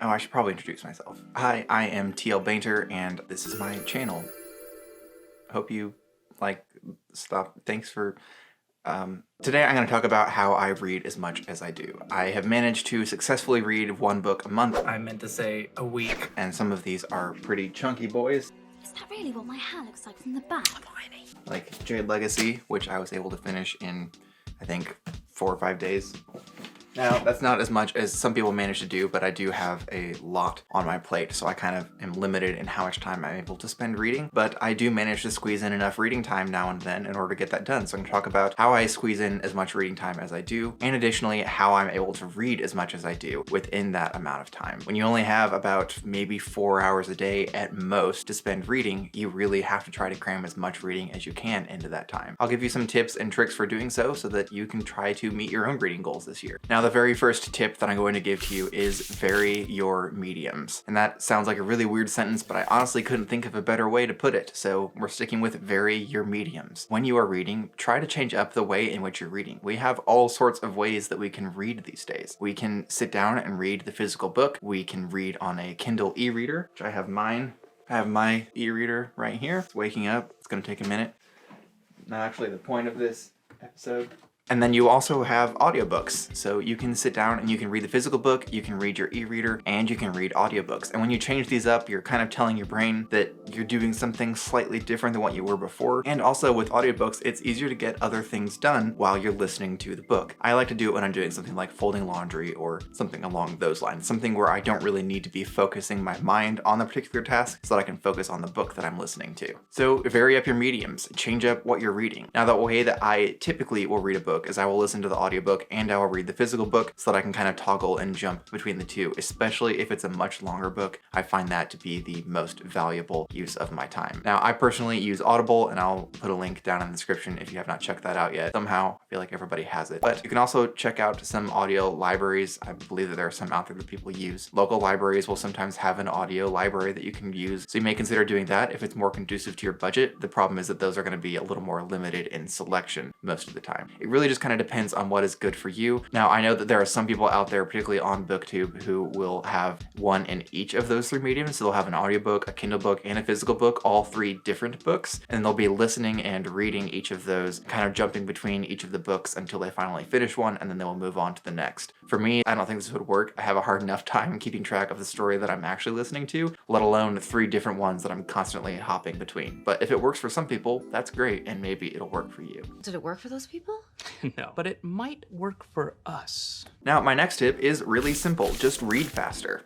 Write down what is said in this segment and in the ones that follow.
Oh, I should probably introduce myself. Hi, I am TL Bainter, and this is my channel. Hope you stop. Thanks for. Today I'm going to talk about how I read as much as I do. I have managed to successfully read one book a month. I meant to say a week. And some of these are pretty chunky boys. Is that really what my hair looks like from the back? Like Jade Legacy, which I was able to finish in, I think, 4 or 5 days. Now, that's not as much as some people manage to do, but I do have a lot on my plate, so I kind of am limited in how much time I'm able to spend reading, but I do manage to squeeze in enough reading time now and then in order to get that done. So I'm going to talk about how I squeeze in as much reading time as I do, and additionally, how I'm able to read as much as I do within that amount of time. When you only have about maybe 4 hours a day at most to spend reading, you really have to try to cram as much reading as you can into that time. I'll give you some tips and tricks for doing so that you can try to meet your own reading goals this year. Now, the very first tip that I'm going to give to you is vary your mediums. And that sounds like a really weird sentence, but I honestly couldn't think of a better way to put it. So we're sticking with vary your mediums. When you are reading, try to change up the way in which you're reading. We have all sorts of ways that we can read these days. We can sit down and read the physical book. We can read on a Kindle e-reader, which I have mine. I have my e-reader right here. It's waking up. It's going to take a minute. Not actually the point of this episode. And then you also have audiobooks. So you can sit down and you can read the physical book, you can read your e-reader, and you can read audiobooks. And when you change these up, you're kind of telling your brain that you're doing something slightly different than what you were before. And also with audiobooks, it's easier to get other things done while you're listening to the book. I like to do it when I'm doing something like folding laundry or something along those lines. Something where I don't really need to be focusing my mind on the particular task so that I can focus on the book that I'm listening to. So vary up your mediums, change up what you're reading. Now, the way that I typically will read a book is I will listen to the audiobook and I will read the physical book so that I can kind of toggle and jump between the two, especially if it's a much longer book. I find that to be the most valuable use of my time. Now, I personally use Audible, and I'll put a link down in the description if you have not checked that out yet. Somehow, I feel like everybody has it. But you can also check out some audio libraries. I believe that there are some out there that people use. Local libraries will sometimes have an audio library that you can use, so you may consider doing that if it's more conducive to your budget. The problem is that those are going to be a little more limited in selection most of the time. It really just kind of depends on what is good for you. Now, I know that there are some people out there, particularly on BookTube, who will have one in each of those 3 mediums. So they'll have an audiobook, a Kindle book, and a physical book, all 3 different books. And they'll be listening and reading each of those, kind of jumping between each of the books until they finally finish one, and then they will move on to the next. For me, I don't think this would work. I have a hard enough time keeping track of the story that I'm actually listening to, let alone 3 different ones that I'm constantly hopping between. But if it works for some people, that's great, and maybe it'll work for you. Did it work for those people? No, but it might work for us. Now, my next tip is really simple. Just read faster.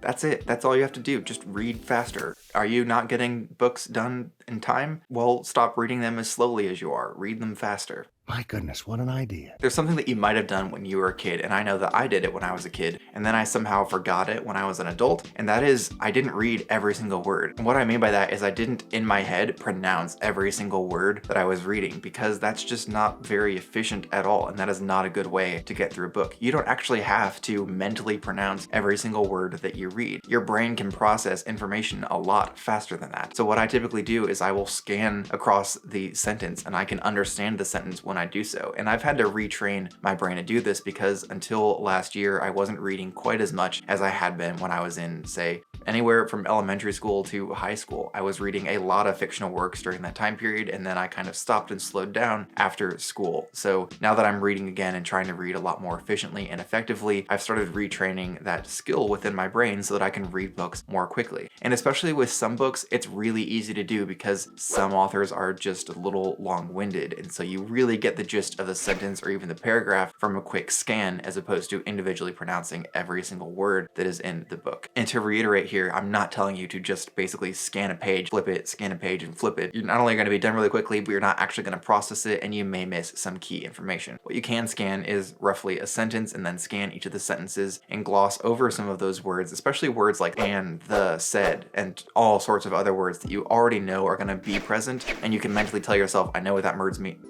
That's it. That's all you have to do. Just read faster. Are you not getting books done in time? Well, stop reading them as slowly as you are. Read them faster. My goodness, what an idea. There's something that you might have done when you were a kid, and I know that I did it when I was a kid, and then I somehow forgot it when I was an adult, and that is I didn't read every single word. And what I mean by that is I didn't, in my head, pronounce every single word that I was reading, because that's just not very efficient at all, and that is not a good way to get through a book. You don't actually have to mentally pronounce every single word that you read. Your brain can process information a lot faster than that. So what I typically do is I will scan across the sentence, and I can understand the sentence when I do so. And I've had to retrain my brain to do this because until last year, I wasn't reading quite as much as I had been when I was in, say, anywhere from elementary school to high school. I was reading a lot of fictional works during that time period, and then I kind of stopped and slowed down after school. So now that I'm reading again and trying to read a lot more efficiently and effectively, I've started retraining that skill within my brain so that I can read books more quickly. And especially with some books, it's really easy to do because some authors are just a little long-winded, and so you really get the gist of the sentence or even the paragraph from a quick scan as opposed to individually pronouncing every single word that is in the book. And to reiterate here, I'm not telling you to just basically scan a page, flip it, scan a page, and flip it. You're not only going to be done really quickly, but you're not actually going to process it, and you may miss some key information. What you can scan is roughly a sentence, and then scan each of the sentences and gloss over some of those words, especially words like and, the, said, and all sorts of other words that you already know are going to be present, and you can mentally tell yourself, I know what that word means.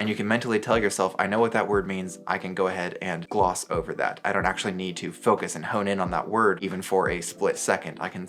And you can mentally tell yourself, I know what that word means, I can go ahead and gloss over that. I don't actually need to focus and hone in on that word even for a split second. I can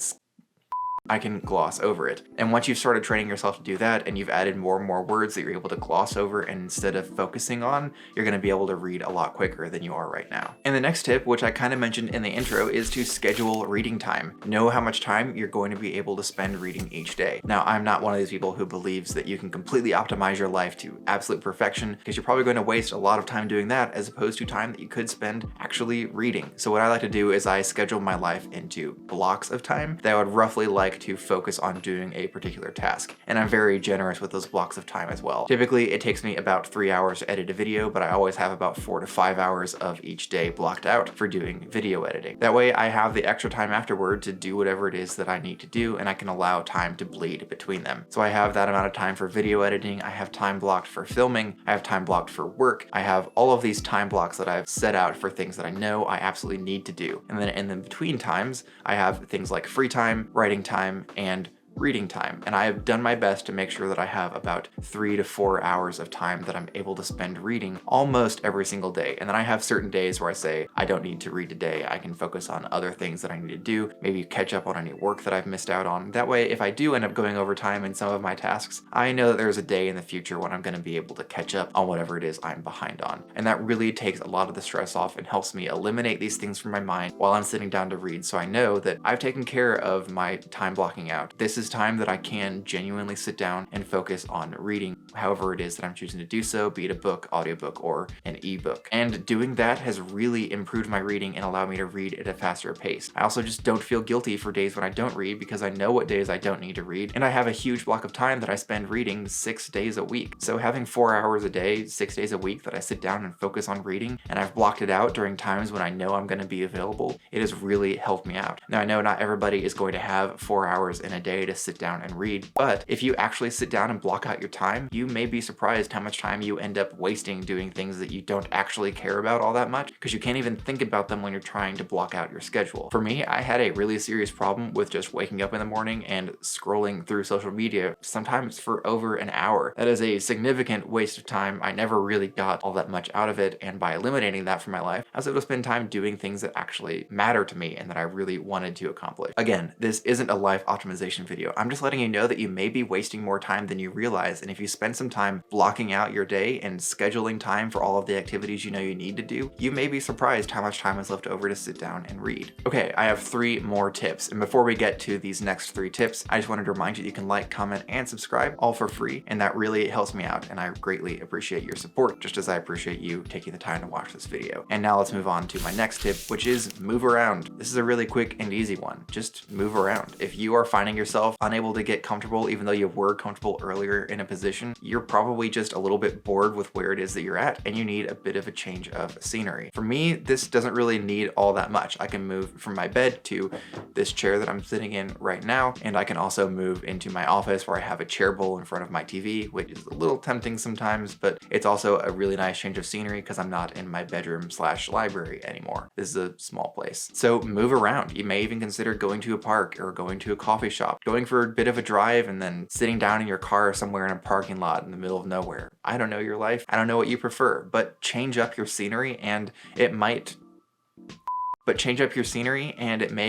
I can gloss over it. And once you've started training yourself to do that and you've added more and more words that you're able to gloss over and instead of focusing on, you're going to be able to read a lot quicker than you are right now. And the next tip, which I kind of mentioned in the intro, is to schedule reading time. Know how much time you're going to be able to spend reading each day. Now, I'm not one of these people who believes that you can completely optimize your life to absolute perfection, because you're probably going to waste a lot of time doing that as opposed to time that you could spend actually reading. So what I like to do is I schedule my life into blocks of time that I would roughly like to focus on doing a particular task. And I'm very generous with those blocks of time as well. Typically, it takes me about 3 hours to edit a video, but I always have about 4 to 5 hours of each day blocked out for doing video editing. That way I have the extra time afterward to do whatever it is that I need to do, and I can allow time to bleed between them. So I have that amount of time for video editing, I have time blocked for filming, I have time blocked for work, I have all of these time blocks that I've set out for things that I know I absolutely need to do. And then in the between times, I have things like free time, writing time, and reading time. And I have done my best to make sure that I have about 3 to 4 hours of time that I'm able to spend reading almost every single day. And then I have certain days where I say, I don't need to read today. I can focus on other things that I need to do, maybe catch up on any work that I've missed out on. That way, if I do end up going over time in some of my tasks, I know that there's a day in the future when I'm going to be able to catch up on whatever it is I'm behind on. And that really takes a lot of the stress off and helps me eliminate these things from my mind while I'm sitting down to read. So I know that I've taken care of my time blocking out. This is time that I can genuinely sit down and focus on reading however it is that I'm choosing to do so, be it a book, audiobook, or an ebook. And doing that has really improved my reading and allowed me to read at a faster pace. I also just don't feel guilty for days when I don't read because I know what days I don't need to read, and I have a huge block of time that I spend reading 6 days a week. So having 4 hours a day, 6 days a week that I sit down and focus on reading, and I've blocked it out during times when I know I'm going to be available, it has really helped me out. Now I know not everybody is going to have 4 hours in a day to sit down and read, but if you actually sit down and block out your time, you may be surprised how much time you end up wasting doing things that you don't actually care about all that much, because you can't even think about them when you're trying to block out your schedule. For me, I had a really serious problem with just waking up in the morning and scrolling through social media, sometimes for over an hour. That is a significant waste of time. I never really got all that much out of it, and by eliminating that from my life, I was able to spend time doing things that actually matter to me and that I really wanted to accomplish. Again, this isn't a life optimization video. I'm just letting you know that you may be wasting more time than you realize, and if you spend some time blocking out your day and scheduling time for all of the activities you know you need to do, you may be surprised how much time is left over to sit down and read. Okay, I have 3 more tips, and before we get to these next 3 tips, I just wanted to remind you that you can like, comment, and subscribe, all for free, and that really helps me out, and I greatly appreciate your support, just as I appreciate you taking the time to watch this video. And now let's move on to my next tip, which is move around. This is a really quick and easy one. Just move around. If you are finding yourself unable to get comfortable, even though you were comfortable earlier in a position, you're probably just a little bit bored with where it is that you're at, and you need a bit of a change of scenery. For me, this doesn't really need all that much. I can move from my bed to this chair that I'm sitting in right now, and I can also move into my office where I have a chair bowl in front of my TV, which is a little tempting sometimes, but it's also a really nice change of scenery because I'm not in my bedroom / library anymore. This is a small place. So move around. You may even consider going to a park or going to a coffee shop, going for a bit of a drive, and then sitting down in your car somewhere in a parking lot in the middle of nowhere. I don't know your life. I don't know what you prefer, but change up your scenery and it may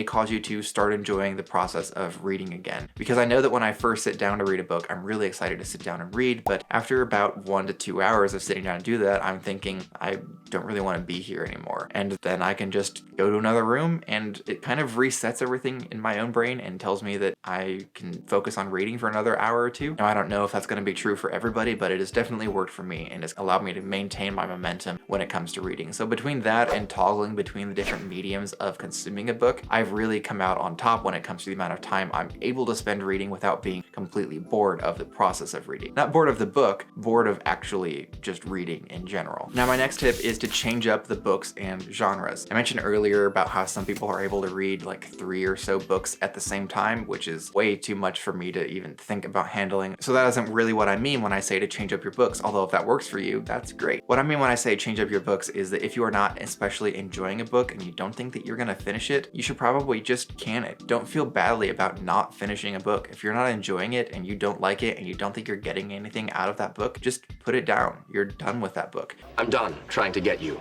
cause you to start enjoying the process of reading again. Because I know that when I first sit down to read a book, I'm really excited to sit down and read, but after about 1 to 2 hours of sitting down to do that, I'm thinking, I don't really want to be here anymore. And then I can just go to another room, and it kind of resets everything in my own brain and tells me that I can focus on reading for another hour or 2. Now, I don't know if that's going to be true for everybody, but it has definitely worked for me and has allowed me to maintain my momentum when it comes to reading. So between that and toggling between the different mediums of consuming a book, I've really come out on top when it comes to the amount of time I'm able to spend reading without being completely bored of the process of reading. Not bored of the book, bored of actually just reading in general. Now, my next tip is to change up the books and genres. I mentioned earlier about how some people are able to read like 3 or so books at the same time, which is way too much for me to even think about handling. So that isn't really what I mean when I say to change up your books, although if that works for you, that's great. What I mean when I say change up your books is that if you are not especially enjoying a book and you don't think that you're gonna finish it, you should probably just can it. Don't feel badly about not finishing a book. If you're not enjoying it and you don't like it and you don't think you're getting anything out of that book, just put it down. You're done with that book. I'm done trying to get you.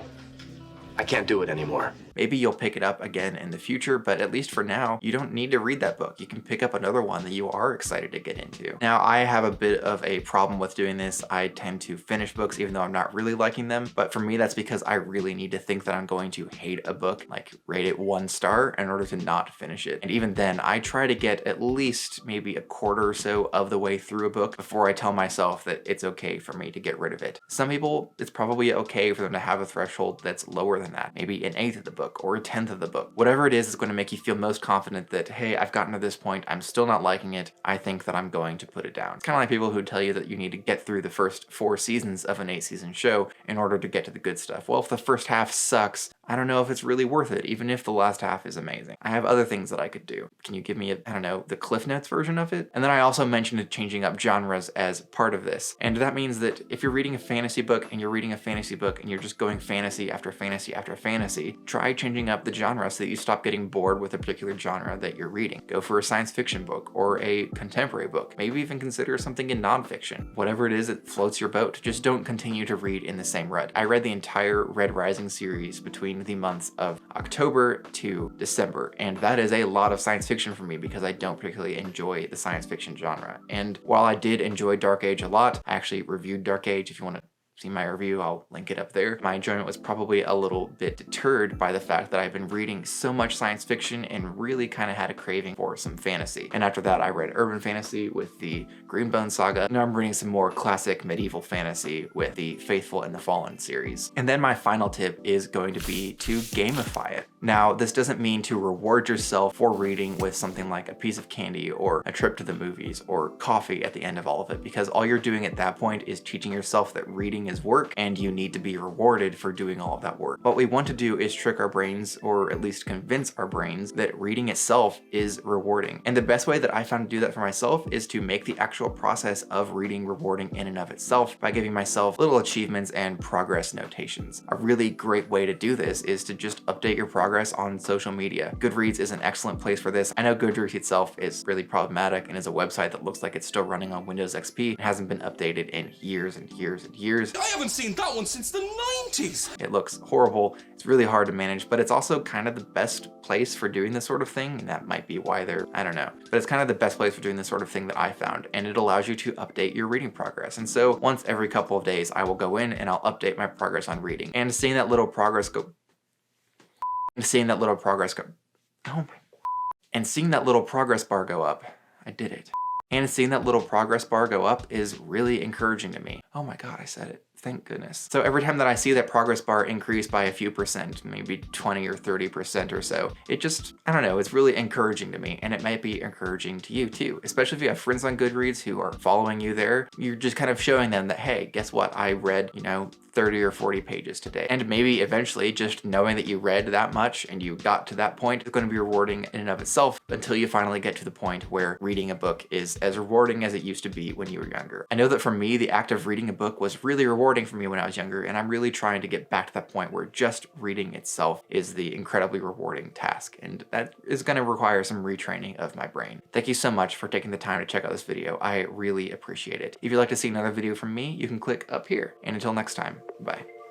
I can't do it anymore. Maybe you'll pick it up again in the future, but at least for now, you don't need to read that book. You can pick up another one that you are excited to get into. Now, I have a bit of a problem with doing this. I tend to finish books even though I'm not really liking them, but for me, that's because I really need to think that I'm going to hate a book, like rate it 1 star in order to not finish it. And even then, I try to get at least maybe a quarter or so of the way through a book before I tell myself that it's okay for me to get rid of it. Some people, it's probably okay for them to have a threshold that's lower than that, maybe an 1/8 of the book or a 1/10 of the book. Whatever it is going to make you feel most confident that, hey, I've gotten to this point, I'm still not liking it, I think that I'm going to put it down. It's kind of like people who tell you that you need to get through the first 4 seasons of an 8-season show in order to get to the good stuff. Well, if the first half sucks, I don't know if it's really worth it, even if the last half is amazing. I have other things that I could do. Can you give me, I don't know, the Cliff Notes version of it? And then I also mentioned changing up genres as part of this. And that means that if you're reading a fantasy book and you're reading a fantasy book and you're just going fantasy after fantasy after fantasy, try changing up the genre so that you stop getting bored with a particular genre that you're reading. Go for a science fiction book or a contemporary book. Maybe even consider something in nonfiction. Whatever it is that floats your boat, just don't continue to read in the same rut. I read the entire Red Rising series between the months of October to December, and that is a lot of science fiction for me because I don't particularly enjoy the science fiction genre. And while I did enjoy Dark Age a lot, I actually reviewed Dark Age. If you want to see my review, I'll link it up there. My enjoyment was probably a little bit deterred by the fact that I've been reading so much science fiction and really kind of had a craving for some fantasy. And after that, I read urban fantasy with the Greenbone Saga. Now I'm reading some more classic medieval fantasy with the Faithful and the Fallen series. And then my final tip is going to be to gamify it. Now, this doesn't mean to reward yourself for reading with something like a piece of candy or a trip to the movies or coffee at the end of all of it, because all you're doing at that point is teaching yourself that reading is work and you need to be rewarded for doing all of that work. What we want to do is trick our brains, or at least convince our brains, that reading itself is rewarding. And the best way that I found to do that for myself is to make the actual process of reading rewarding in and of itself by giving myself little achievements and progress notations. A really great way to do this is to just update your progress on social media. Goodreads is an excellent place for this. I know Goodreads itself is really problematic and is a website that looks like it's still running on Windows XP and hasn't been updated in years and years and years. I haven't seen that one since the 90s! It looks horrible. It's really hard to manage, but it's also kind of the best place for doing this sort of thing. And that might be why they're, I don't know, but it's kind of the best place for doing this sort of thing that I found. And it allows you to update your reading progress. And so once every couple of days, I will go in and I'll update my progress on reading. And seeing that little progress go, and seeing that little progress bar go up, I did it. And seeing that little progress bar go up is really encouraging to me. Oh my God, I said it. Thank goodness. So every time that I see that progress bar increase by a few percent, maybe 20 or 30% or so, it just, I don't know, it's really encouraging to me, and it might be encouraging to you too. Especially if you have friends on Goodreads who are following you there, you're just kind of showing them that, hey, guess what? I read, 30 or 40 pages today. And maybe eventually just knowing that you read that much and you got to that point is going to be rewarding in and of itself until you finally get to the point where reading a book is as rewarding as it used to be when you were younger. I know that for me, the act of reading a book was really rewarding for me when I was younger, and I'm really trying to get back to that point where just reading itself is the incredibly rewarding task. And that is going to require some retraining of my brain. Thank you so much for taking the time to check out this video. I really appreciate it. If you'd like to see another video from me, you can click up here. And until next time, bye.